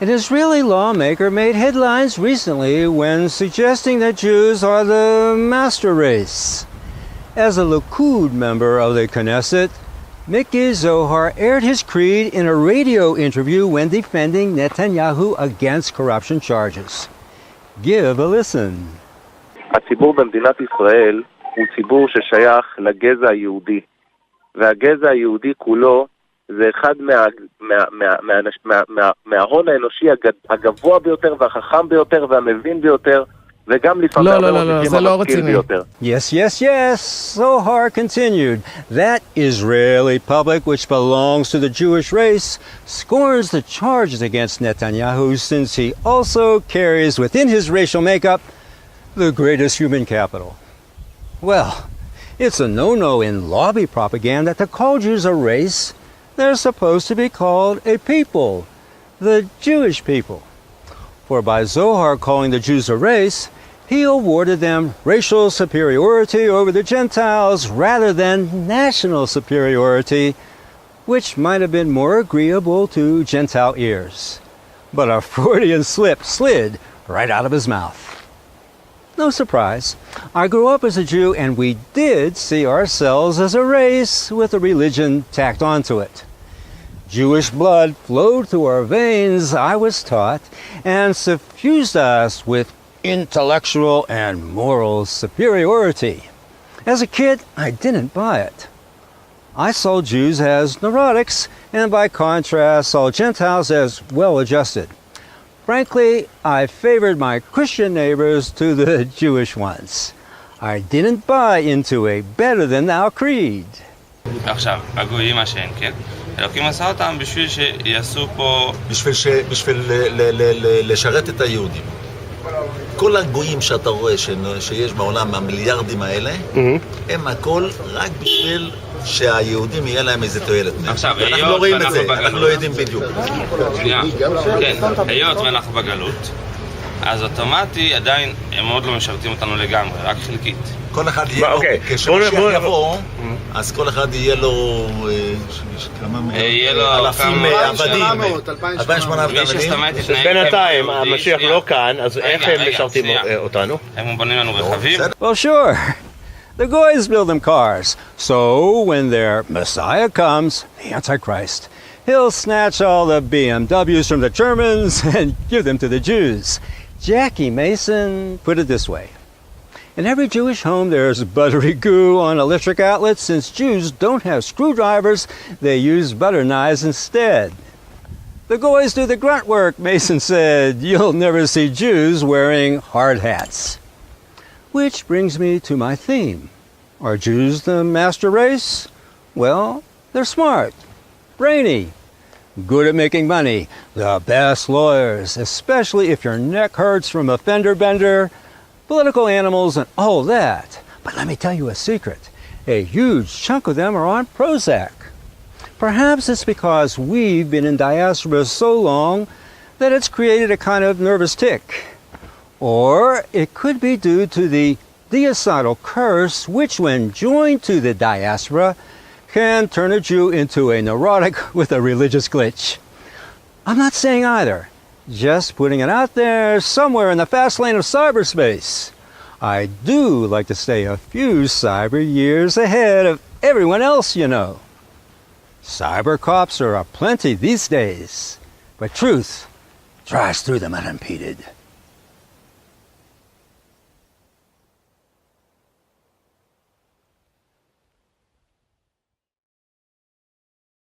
An Israeli lawmaker made headlines recently when suggesting that Jews are the master race. As a Likud member of the Knesset, Miki Zohar aired his creed in a radio interview when defending Netanyahu against corruption charges. Give a listen. הציבור במדינת ישראל הוא ציבור ששייך לגזע היהודי, והגזע היהודי כולו זה אחד מההון האנושי הגבוה ביותר והחכם ביותר והמבין ביותר, וגם לפעמים המקרים ביותר. Yes. Zohar continued. That Israeli public, which belongs to the Jewish race, scorns the charges against Netanyahu since he also carries within his racial makeup the greatest human capital. Well, it's a no-no in lobby propaganda to call Jews a race. They're supposed to be called a people, the Jewish people. For by Zohar calling the Jews a race, he awarded them racial superiority over the Gentiles rather than national superiority, which might have been more agreeable to Gentile ears. But a Freudian slip slid right out of his mouth. No surprise. I grew up as a Jew, and we did see ourselves as a race with a religion tacked onto it. Jewish blood flowed through our veins, I was taught, and suffused us with intellectual and moral superiority. As a kid, I didn't buy it. I saw Jews as neurotics, and by contrast, saw Gentiles as well-adjusted. Frankly, I favored my Christian neighbors to the Jewish ones. I didn't buy into a better-than-thou creed. עכשיו, הגויים מה שאין, כן? אלוקים עשה אותם בשביל שיעשו פה... בשביל לשרת את היהודים. כל הגויים שאתה רואה שיש בעולם, המיליארדים האלה, הם הכל רק בשביל שהיהודים יהיה להם איזה תועלת. עכשיו, אנחנו לא רואים את זה, אנחנו לא יודעים בדיוק. שנייה, כן, היות ואנחנו בגלות, אז אוטומטי עדיין הם עוד לא משרתים אותנו לגמרי, רק חלקית. כל אחד יהיה לו, כשמשיח יבוא, אז כל אחד יהיה לו אלפים עבדים, 2,800 עבדים. בינתיים, המשיח לא כאן, אז איך הם משרתים אותנו? הם בונים לנו רכבים. Well, sure. The Goys build them cars. So when their Messiah comes, the Antichrist, he'll snatch all the BMWs from the Germans and give them to the Jews. Jackie Mason put it this way. In every Jewish home there's buttery goo on electric outlets. Since Jews don't have screwdrivers, they use butter knives instead. The Goys do the grunt work, Mason said. You'll never see Jews wearing hard hats. Which brings me to my theme. Are Jews the master race? Well, they're smart, brainy, good at making money, the best lawyers, especially if your neck hurts from a fender bender, political animals, and all that. But let me tell you a secret. A huge chunk of them are on Prozac. Perhaps it's because we've been in diaspora so long that it's created a kind of nervous tic. Or it could be due to the deocidal curse, which when joined to the diaspora, can turn a Jew into a neurotic with a religious glitch. I'm not saying either, just putting it out there somewhere in the fast lane of cyberspace. I do like to stay a few cyber years ahead of everyone else, you know. Cyber cops are aplenty these days, but truth drives through them unimpeded.